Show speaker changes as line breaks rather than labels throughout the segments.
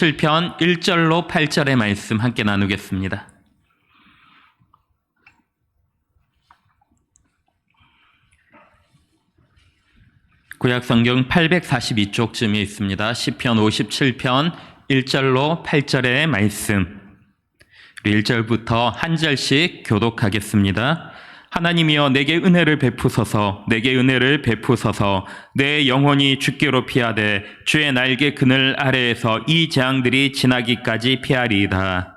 7편 1절로 8절의 말씀 함께 나누겠습니다. 구약성경 842쪽쯤에 있습니다. 시편 57편 1절로 8절의 말씀. 1절부터 한 절씩 교독하겠습니다. 하나님이여 내게 은혜를 베푸소서, 내게 은혜를 베푸소서. 내 영혼이 주께로 피하되 주의 날개 그늘 아래에서 이 재앙들이 지나기까지 피하리이다.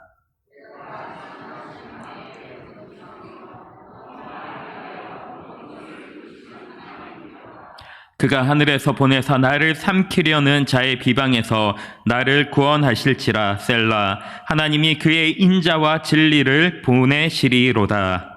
그가 하늘에서 보내사 나를 삼키려는 자의 비방에서 나를 구원하실지라. 셀라. 하나님이 그의 인자와 진리를 보내시리로다.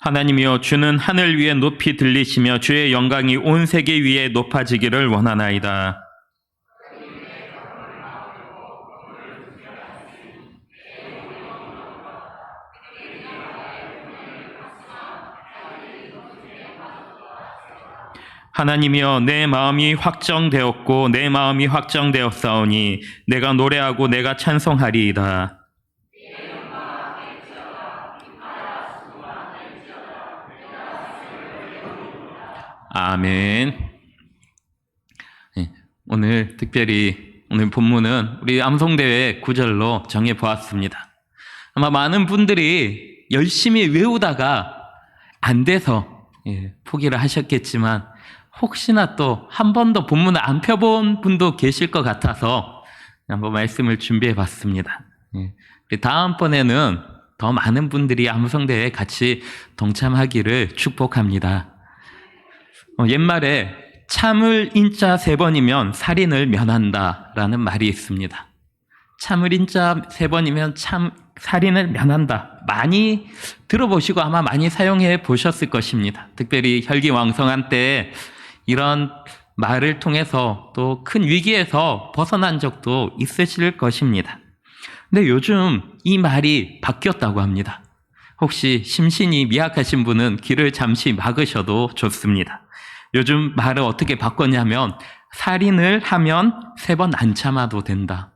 하나님이여 주는 하늘 위에 높이 들리시며 주의 영광이 온 세계 위에 높아지기를 원하나이다. 하나님이여 내 마음이 확정되었고 내 마음이 확정되었사오니 내가 노래하고 내가 찬송하리이다. 아멘. 오늘 특별히 오늘 본문은 우리 암송대회 구절로 정해보았습니다. 아마 많은 분들이 열심히 외우다가 안 돼서 포기를 하셨겠지만 혹시나 또 한 번도 본문을 안 펴본 분도 계실 것 같아서 한번 말씀을 준비해봤습니다. 다음번에는 더 많은 분들이 암송대회에 같이 동참하기를 축복합니다. 옛말에 참을 인자 3번이면 살인을 면한다 라는 말이 있습니다. 참을 인자 3번이면 살인을 면한다. 많이 들어보시고 아마 많이 사용해 보셨을 것입니다. 특별히 혈기왕성한 때에 이런 말을 통해서 또 큰 위기에서 벗어난 적도 있으실 것입니다. 근데 요즘 이 말이 바뀌었다고 합니다. 혹시 심신이 미약하신 분은 귀를 잠시 막으셔도 좋습니다. 요즘 말을 어떻게 바꿨냐면 살인을 하면 3번 안 참아도 된다.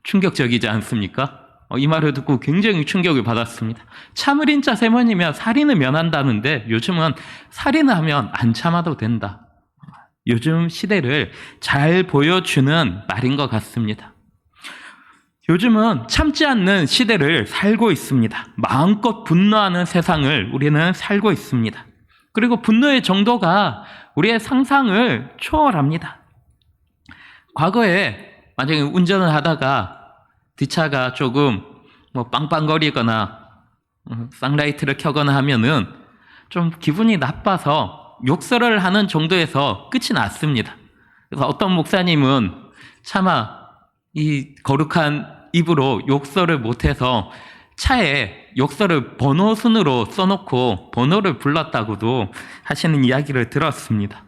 충격적이지 않습니까? 이 말을 듣고 굉장히 충격을 받았습니다. 참을 인자 3번이면 살인을 면한다는데 요즘은 살인을 하면 안 참아도 된다. 요즘 시대를 잘 보여주는 말인 것 같습니다. 요즘은 참지 않는 시대를 살고 있습니다. 마음껏 분노하는 세상을 우리는 살고 있습니다. 그리고 분노의 정도가 우리의 상상을 초월합니다. 과거에 만약에 운전을 하다가 뒷차가 조금 빵빵거리거나 쌍라이트를 켜거나 하면은 좀 기분이 나빠서 욕설을 하는 정도에서 끝이 났습니다. 그래서 어떤 목사님은 차마 이 거룩한 입으로 욕설을 못해서 차에 욕설을 번호 순으로 써놓고 번호를 불렀다고도 하시는 이야기를 들었습니다.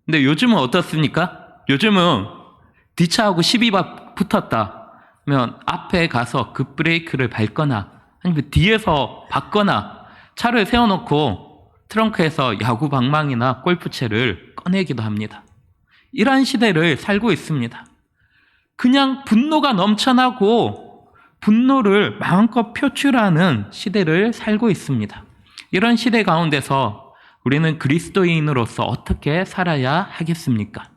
근데 요즘은 어떻습니까? 요즘은 뒷차하고 시비 붙었다 면 앞에 가서 급브레이크를 밟거나 아니면 뒤에서 받거나 차를 세워놓고 트렁크에서 야구 방망이나 골프채를 꺼내기도 합니다. 이러한 시대를 살고 있습니다. 그냥 분노가 넘쳐나고 분노를 마음껏 표출하는 시대를 살고 있습니다. 이런 시대 가운데서 우리는 그리스도인으로서 어떻게 살아야 하겠습니까?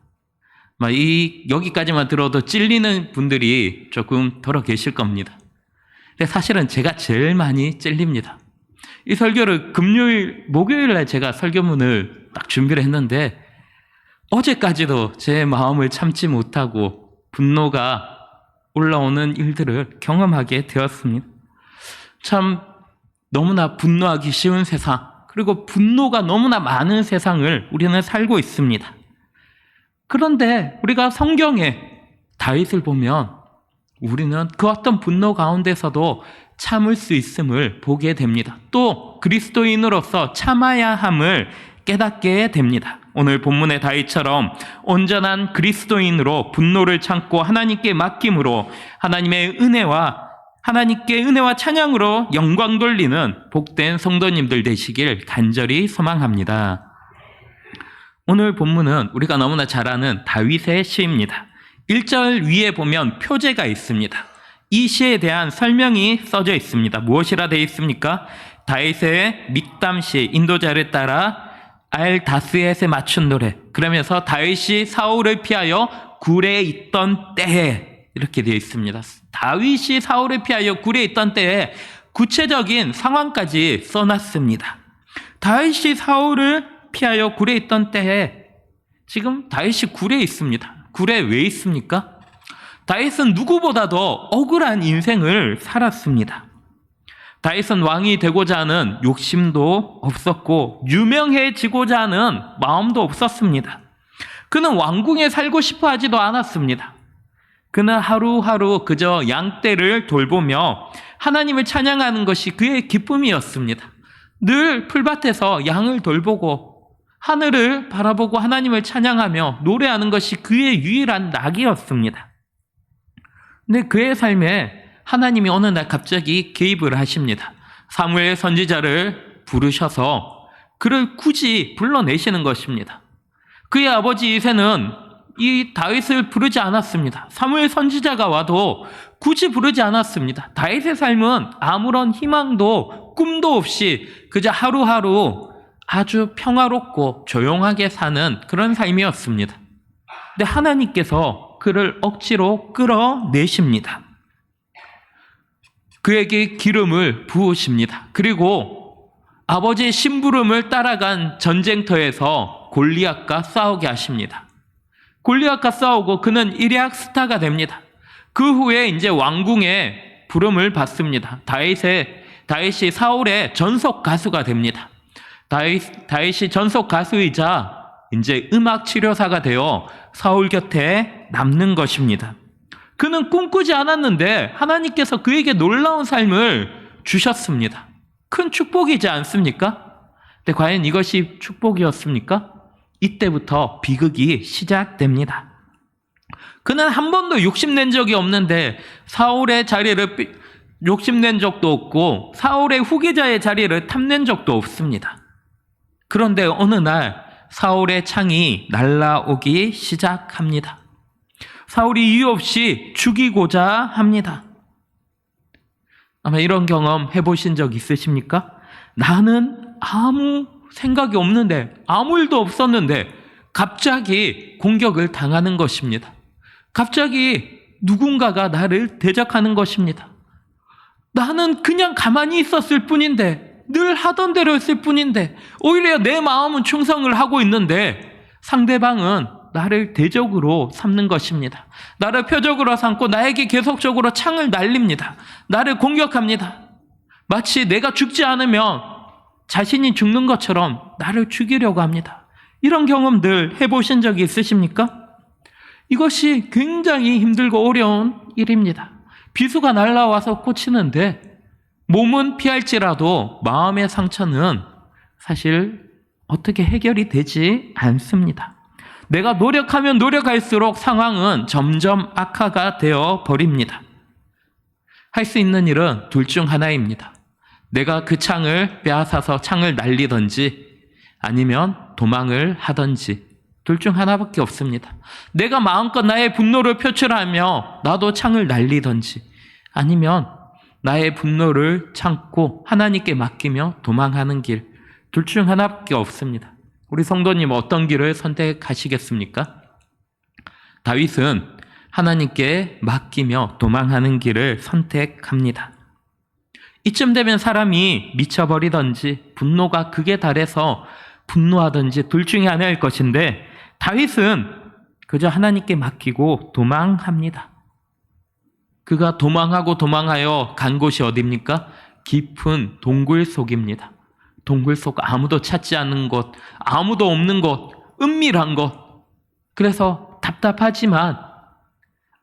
여기까지만 들어도 찔리는 분들이 조금 덜어 계실 겁니다. 근데 사실은 제가 제일 많이 찔립니다. 이 설교를 목요일날 제가 설교문을 딱 준비를 했는데 어제까지도 제 마음을 참지 못하고 분노가 올라오는 일들을 경험하게 되었습니다. 참 너무나 분노하기 쉬운 세상, 그리고 분노가 너무나 많은 세상을 우리는 살고 있습니다. 그런데 우리가 성경에 다윗을 보면 우리는 그 어떤 분노 가운데서도 참을 수 있음을 보게 됩니다. 또 그리스도인으로서 참아야 함을 깨닫게 됩니다. 오늘 본문의 다윗처럼 온전한 그리스도인으로 분노를 참고 하나님께 맡김으로 하나님께 은혜와 찬양으로 영광 돌리는 복된 성도님들 되시길 간절히 소망합니다. 오늘 본문은 우리가 너무나 잘 아는 다윗의 시입니다. 1절 위에 보면 표제가 있습니다. 이 시에 대한 설명이 써져 있습니다. 무엇이라 되어 있습니까? 다윗의 믹담시, 인도자를 따라 알다스엣에 맞춘 노래. 그러면서 다윗이 사울을 피하여 굴에 있던 때에, 이렇게 되어 있습니다. 다윗이 사울을 피하여 굴에 있던 때에 구체적인 상황까지 써놨습니다. 다윗이 사울을 피하여 굴에 있던 때에 지금 다윗이 굴에 있습니다. 굴에 왜 있습니까? 다윗은 누구보다도 억울한 인생을 살았습니다. 다윗은 왕이 되고자 하는 욕심도 없었고 유명해지고자 하는 마음도 없었습니다. 그는 왕궁에 살고 싶어 하지도 않았습니다. 그는 하루하루 그저 양떼를 돌보며 하나님을 찬양하는 것이 그의 기쁨이었습니다. 늘 풀밭에서 양을 돌보고 하늘을 바라보고 하나님을 찬양하며 노래하는 것이 그의 유일한 낙이었습니다. 근데 그의 삶에 하나님이 어느 날 갑자기 개입을 하십니다. 사무엘 선지자를 부르셔서 그를 굳이 불러내시는 것입니다. 그의 아버지 이새는 이 다윗을 부르지 않았습니다. 사무엘 선지자가 와도 굳이 부르지 않았습니다. 다윗의 삶은 아무런 희망도 꿈도 없이 그저 하루하루 아주 평화롭고 조용하게 사는 그런 삶이었습니다. 근데 하나님께서 그를 억지로 끌어내십니다. 그에게 기름을 부으십니다. 그리고 아버지의 심부름을 따라간 전쟁터에서 골리앗과 싸우게 하십니다. 골리앗과 싸우고 그는 일약 스타가 됩니다. 그 후에 이제 왕궁에 부름을 받습니다. 다윗이 사울의 전속 가수가 됩니다. 다윗이 전속 가수이자 이제 음악 치료사가 되어 사울 곁에 남는 것입니다. 그는 꿈꾸지 않았는데 하나님께서 그에게 놀라운 삶을 주셨습니다. 큰 축복이지 않습니까? 근데 과연 이것이 축복이었습니까? 이때부터 비극이 시작됩니다. 그는 한 번도 욕심낸 적이 없는데 사울의 자리를 욕심낸 적도 없고 사울의 후계자의 자리를 탐낸 적도 없습니다. 그런데 어느 날 사울의 창이 날아오기 시작합니다. 사울이 이유 없이 죽이고자 합니다. 아마 이런 경험 해보신 적 있으십니까? 나는 아무 생각이 없는데, 아무 일도 없었는데 갑자기 공격을 당하는 것입니다. 갑자기 누군가가 나를 대적하는 것입니다. 나는 그냥 가만히 있었을 뿐인데, 늘 하던 대로 했을 뿐인데, 오히려 내 마음은 충성을 하고 있는데 상대방은 나를 대적으로 삼는 것입니다. 나를 표적으로 삼고 나에게 계속적으로 창을 날립니다. 나를 공격합니다. 마치 내가 죽지 않으면 자신이 죽는 것처럼 나를 죽이려고 합니다. 이런 경험들 해보신 적이 있으십니까? 이것이 굉장히 힘들고 어려운 일입니다. 비수가 날아와서 꽂히는데 몸은 피할지라도 마음의 상처는 사실 어떻게 해결이 되지 않습니다. 내가 노력하면 노력할수록 상황은 점점 악화가 되어 버립니다. 할 수 있는 일은 둘 중 하나입니다. 내가 그 창을 빼앗아서 창을 날리든지 아니면 도망을 하든지 둘 중 하나밖에 없습니다. 내가 마음껏 나의 분노를 표출하며 나도 창을 날리든지 아니면 나의 분노를 참고 하나님께 맡기며 도망하는 길, 둘 중 하나밖에 없습니다. 우리 성도님 어떤 길을 선택하시겠습니까? 다윗은 하나님께 맡기며 도망하는 길을 선택합니다. 이쯤 되면 사람이 미쳐버리든지 분노가 극에 달해서 분노하든지 둘 중에 하나일 것인데 다윗은 그저 하나님께 맡기고 도망합니다. 그가 도망하여 간 곳이 어디입니까? 깊은 동굴 속입니다. 동굴 속 아무도 찾지 않는 곳, 아무도 없는 곳, 은밀한 곳. 그래서 답답하지만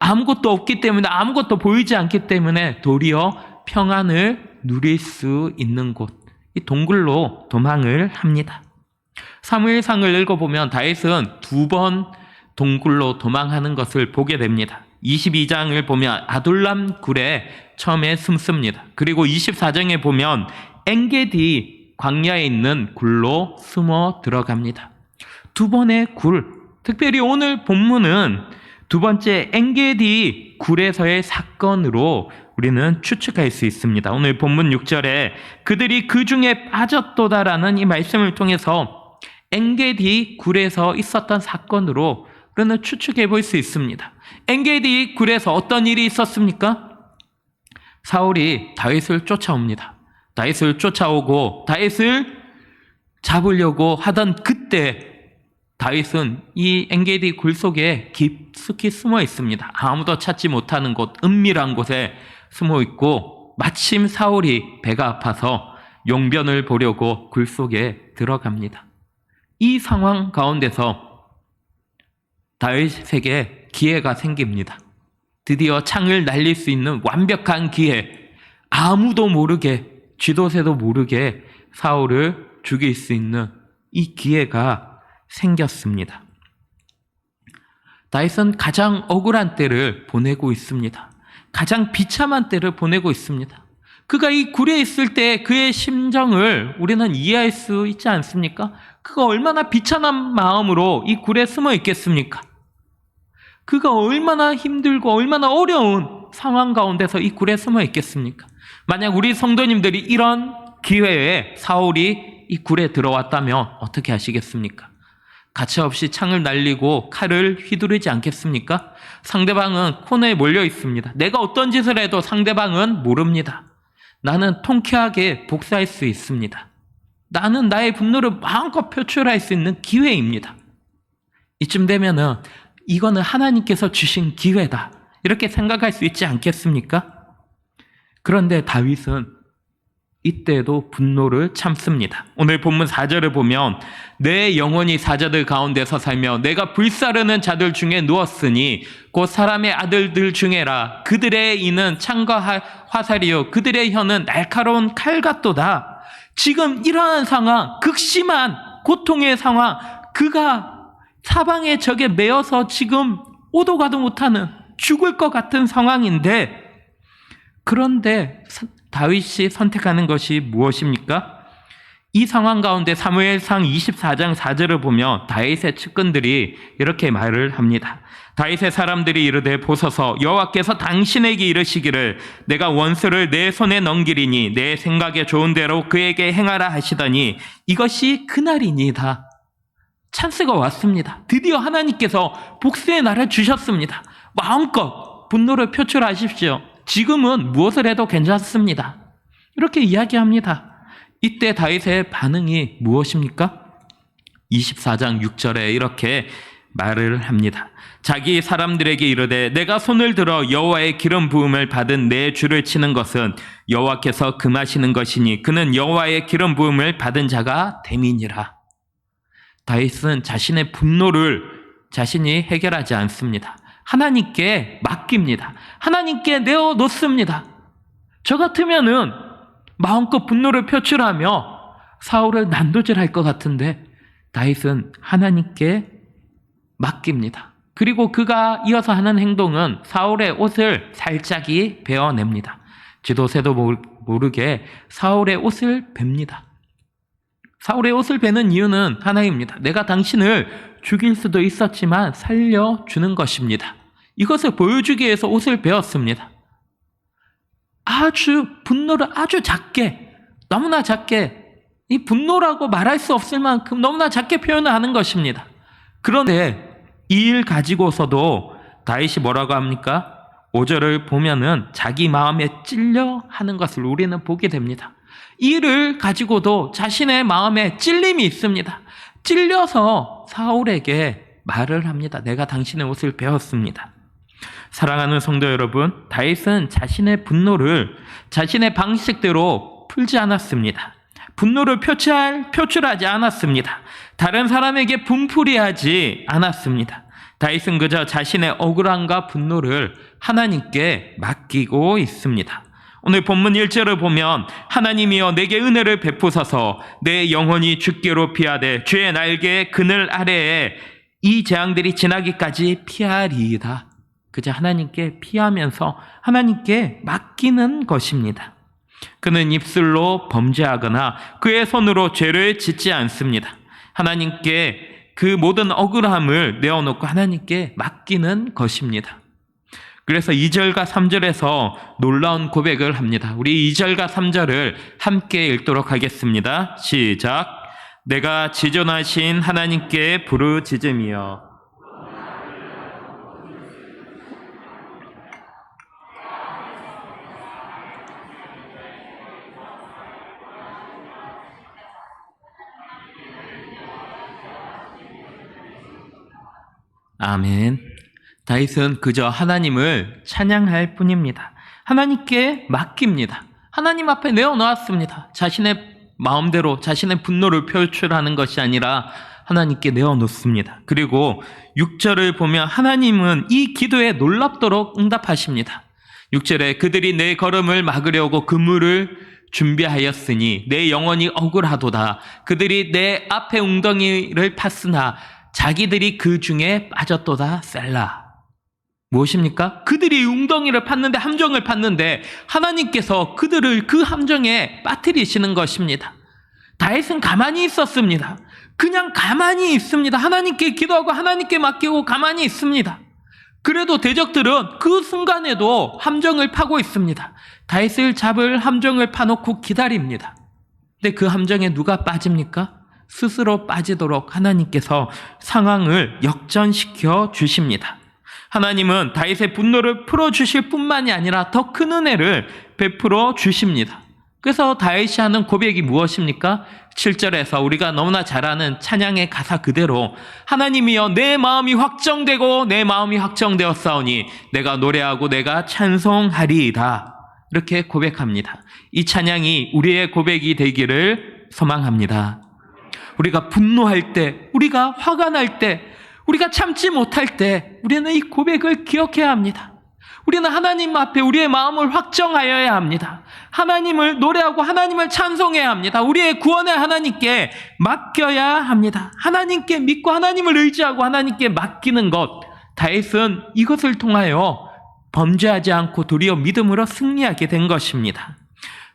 아무것도 없기 때문에, 아무것도 보이지 않기 때문에 도리어 평안을 누릴 수 있는 곳, 이 동굴로 도망을 합니다. 사무엘상을 읽어보면 다윗은 2번 동굴로 도망하는 것을 보게 됩니다. 22장을 보면 아둘람 굴에 처음에 숨습니다. 그리고 24장에 보면 엔게디 광야에 있는 굴로 숨어 들어갑니다. 2번의 굴, 특별히 오늘 본문은 2번째 엔게디 굴에서의 사건으로 우리는 추측할 수 있습니다. 오늘 본문 6절에 그들이 그 중에 빠졌도다라는 이 말씀을 통해서 엔게디 굴에서 있었던 사건으로 우리는 추측해 볼 수 있습니다. 엔게디 굴에서 어떤 일이 있었습니까? 사울이 다윗을 쫓아옵니다. 다윗을 쫓아오고 다윗을 잡으려고 하던 그때 다윗은 이 엔게디 굴 속에 깊숙이 숨어 있습니다. 아무도 찾지 못하는 곳, 은밀한 곳에 숨어 있고 마침 사울이 배가 아파서 용변을 보려고 굴 속에 들어갑니다. 이 상황 가운데서 다윗에게 기회가 생깁니다. 드디어 창을 날릴 수 있는 완벽한 기회, 아무도 모르게, 쥐도새도 모르게 사울을 죽일 수 있는 이 기회가 생겼습니다. 다윗은 가장 억울한 때를 보내고 있습니다. 가장 비참한 때를 보내고 있습니다. 그가 이 굴에 있을 때 그의 심정을 우리는 이해할 수 있지 않습니까? 그가 얼마나 비참한 마음으로 이 굴에 숨어 있겠습니까? 그가 얼마나 힘들고 얼마나 어려운 상황 가운데서 이 굴에 숨어 있겠습니까? 만약 우리 성도님들이 이런 기회에 사울이 이 굴에 들어왔다면 어떻게 하시겠습니까? 가차없이 창을 날리고 칼을 휘두르지 않겠습니까? 상대방은 코너에 몰려 있습니다. 내가 어떤 짓을 해도 상대방은 모릅니다. 나는 통쾌하게 복수할 수 있습니다. 나는 나의 분노를 마음껏 표출할 수 있는 기회입니다. 이쯤 되면은 이거는 하나님께서 주신 기회다, 이렇게 생각할 수 있지 않겠습니까? 그런데 다윗은 이때도 분노를 참습니다. 오늘 본문 4절을 보면 내 영혼이 사자들 가운데서 살며 내가 불사르는 자들 중에 누웠으니 곧 사람의 아들들 중에라. 그들의 이는 창과 화살이요 그들의 혀는 날카로운 칼 같도다. 지금 이러한 상황, 극심한 고통의 상황, 그가 사방의 적에 매여서 지금 오도 가도 못하는 죽을 것 같은 상황인데, 그런데 다윗이 선택하는 것이 무엇입니까? 이 상황 가운데 사무엘상 24장 4절을 보면 다윗의 측근들이 이렇게 말을 합니다. 다윗의 사람들이 이르되 보소서, 여호와께서 당신에게 이르시기를 내가 원수를 내 손에 넘기리니 내 생각에 좋은 대로 그에게 행하라 하시더니 이것이 그날이니이다. 찬스가 왔습니다. 드디어 하나님께서 복수의 날을 주셨습니다. 마음껏 분노를 표출하십시오. 지금은 무엇을 해도 괜찮습니다. 이렇게 이야기합니다. 이때 다윗의 반응이 무엇입니까? 24장 6절에 이렇게 말을 합니다. 자기 사람들에게 이르되 내가 손을 들어 여호와의 기름 부음을 받은 내 주를 치는 것은 여호와께서 금하시는 것이니 그는 여호와의 기름 부음을 받은 자가 됨이니라. 다윗은 자신의 분노를 자신이 해결하지 않습니다. 하나님께 맡깁니다. 하나님께 내어놓습니다. 저 같으면은 마음껏 분노를 표출하며 사울을 난도질할 것 같은데 다윗은 하나님께 맡깁니다. 그리고 그가 이어서 하는 행동은 사울의 옷을 살짝이 베어냅니다. 지도새도 모르게 사울의 옷을 뱁니다. 사울의 옷을 베는 이유는 하나입니다. 내가 당신을 죽일 수도 있었지만 살려주는 것입니다. 이것을 보여주기 위해서 옷을 베었습니다. 분노를 아주 작게, 너무나 작게, 이 분노라고 말할 수 없을 만큼 너무나 작게 표현을 하는 것입니다. 그런데 이 일 가지고서도 다윗이 뭐라고 합니까? 5절을 보면은 자기 마음에 찔려 하는 것을 우리는 보게 됩니다. 이 일을 가지고도 자신의 마음에 찔림이 있습니다. 찔려서 사울에게 말을 합니다. 내가 당신의 옷을 베었습니다. 사랑하는 성도 여러분, 다윗은 자신의 분노를 자신의 방식대로 풀지 않았습니다. 분노를 표출하지 않았습니다. 다른 사람에게 분풀이하지 않았습니다. 다윗은 그저 자신의 억울함과 분노를 하나님께 맡기고 있습니다. 오늘 본문 1절을 보면 하나님이여 내게 은혜를 베푸소서 내 영혼이 주께로 피하되 주의 날개 그늘 아래에 이 재앙들이 지나기까지 피하리이다. 그저 하나님께 피하면서 하나님께 맡기는 것입니다. 그는 입술로 범죄하거나 그의 손으로 죄를 짓지 않습니다. 하나님께 그 모든 억울함을 내어놓고 하나님께 맡기는 것입니다. 그래서 2절과 3절에서 놀라운 고백을 합니다. 우리 2절과 3절을 함께 읽도록 하겠습니다. 시작. 내가 지존하신 하나님께 부르짖으며 아멘. 다윗은 그저 하나님을 찬양할 뿐입니다. 하나님께 맡깁니다. 하나님 앞에 내어놓았습니다. 자신의 마음대로 자신의 분노를 표출하는 것이 아니라 하나님께 내어놓습니다. 그리고 6절을 보면 하나님은 이 기도에 놀랍도록 응답하십니다. 6절에 그들이 내 걸음을 막으려고 그물을 준비하였으니 내 영혼이 억울하도다. 그들이 내 앞에 웅덩이를 팠으나 자기들이 그 중에 빠졌도다. 셀라. 무엇입니까? 그들이 웅덩이를 팠는데, 함정을 팠는데 하나님께서 그들을 그 함정에 빠뜨리시는 것입니다. 다윗은 가만히 있었습니다. 그냥 가만히 있습니다. 하나님께 기도하고 하나님께 맡기고 가만히 있습니다. 그래도 대적들은 그 순간에도 함정을 파고 있습니다. 다윗을 잡을 함정을 파놓고 기다립니다. 근데 그 함정에 누가 빠집니까? 스스로 빠지도록 하나님께서 상황을 역전시켜 주십니다. 하나님은 다윗의 분노를 풀어주실 뿐만이 아니라 더 큰 은혜를 베풀어 주십니다. 그래서 다윗이 하는 고백이 무엇입니까? 7절에서 우리가 너무나 잘 아는 찬양의 가사 그대로 하나님이여 내 마음이 확정되고 내 마음이 확정되었사오니 내가 노래하고 내가 찬송하리이다. 이렇게 고백합니다. 이 찬양이 우리의 고백이 되기를 소망합니다. 우리가 분노할 때, 우리가 화가 날 때, 우리가 참지 못할 때 우리는 이 고백을 기억해야 합니다. 우리는 하나님 앞에 우리의 마음을 확정하여야 합니다. 하나님을 노래하고 하나님을 찬송해야 합니다. 우리의 구원을 하나님께 맡겨야 합니다. 하나님께 믿고 하나님을 의지하고 하나님께 맡기는 것, 다윗은 이것을 통하여 범죄하지 않고 도리어 믿음으로 승리하게 된 것입니다.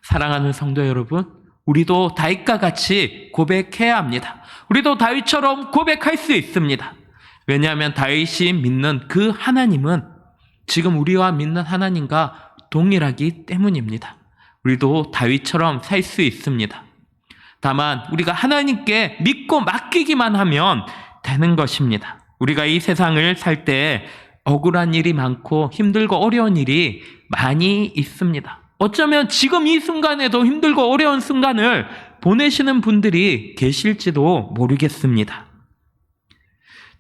사랑하는 성도 여러분, 우리도 다윗과 같이 고백해야 합니다. 우리도 다윗처럼 고백할 수 있습니다. 왜냐하면 다윗이 믿는 그 하나님은 지금 우리와 믿는 하나님과 동일하기 때문입니다. 우리도 다윗처럼 살 수 있습니다. 다만 우리가 하나님께 믿고 맡기기만 하면 되는 것입니다. 우리가 이 세상을 살 때 억울한 일이 많고 힘들고 어려운 일이 많이 있습니다. 어쩌면 지금 이 순간에도 힘들고 어려운 순간을 보내시는 분들이 계실지도 모르겠습니다.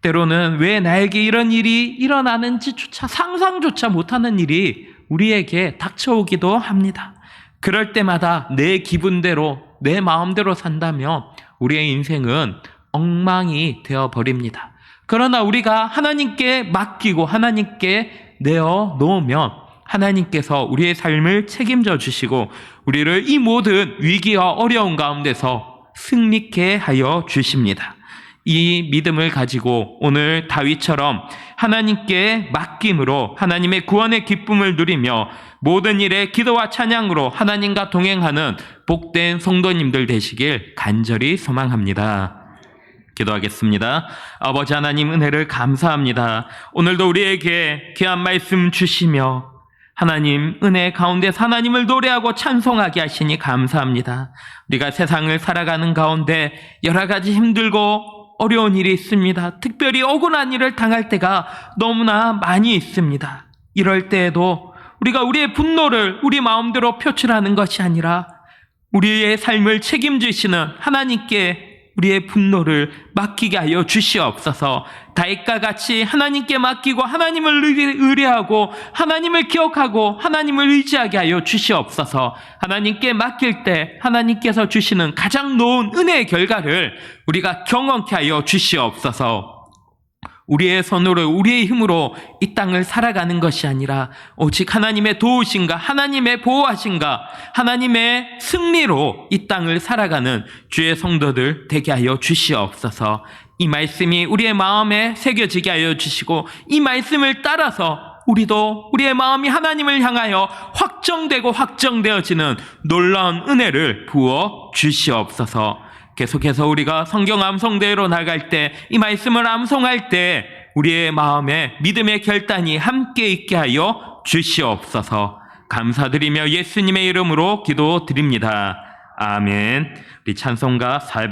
때로는 왜 나에게 이런 일이 일어나는지조차 상상조차 못하는 일이 우리에게 닥쳐오기도 합니다. 그럴 때마다 내 기분대로 내 마음대로 산다면 우리의 인생은 엉망이 되어버립니다. 그러나 우리가 하나님께 맡기고 하나님께 내어놓으면 하나님께서 우리의 삶을 책임져 주시고 우리를 이 모든 위기와 어려운 가운데서 승리케 하여 주십니다. 이 믿음을 가지고 오늘 다윗처럼 하나님께 맡김으로 하나님의 구원의 기쁨을 누리며 모든 일에 기도와 찬양으로 하나님과 동행하는 복된 성도님들 되시길 간절히 소망합니다. 기도하겠습니다. 아버지 하나님, 은혜를 감사합니다. 오늘도 우리에게 귀한 말씀 주시며 하나님 은혜 가운데 하나님을 노래하고 찬송하게 하시니 감사합니다. 우리가 세상을 살아가는 가운데 여러 가지 힘들고 어려운 일이 있습니다. 특별히 억울한 일을 당할 때가 너무나 많이 있습니다. 이럴 때에도 우리가 우리의 분노를 우리 마음대로 표출하는 것이 아니라 우리의 삶을 책임지시는 하나님께 우리의 분노를 맡기게 하여 주시옵소서. 다윗과 같이 하나님께 맡기고 하나님을 의뢰하고 하나님을 기억하고 하나님을 의지하게 하여 주시옵소서. 하나님께 맡길 때 하나님께서 주시는 가장 좋은 은혜의 결과를 우리가 경험케 하여 주시옵소서. 우리의 손으로 우리의 힘으로 이 땅을 살아가는 것이 아니라 오직 하나님의 도우심과 하나님의 보호하심과 하나님의 승리로 이 땅을 살아가는 주의 성도들 되게 하여 주시옵소서. 이 말씀이 우리의 마음에 새겨지게 하여 주시고 이 말씀을 따라서 우리도 우리의 마음이 하나님을 향하여 확정되고 확정되어지는 놀라운 은혜를 부어 주시옵소서. 계속해서 우리가 성경 암송대회로 나갈 때, 이 말씀을 암송할 때 우리의 마음에 믿음의 결단이 함께 있게 하여 주시옵소서. 감사드리며 예수님의 이름으로 기도드립니다. 아멘. 우리 찬송가 400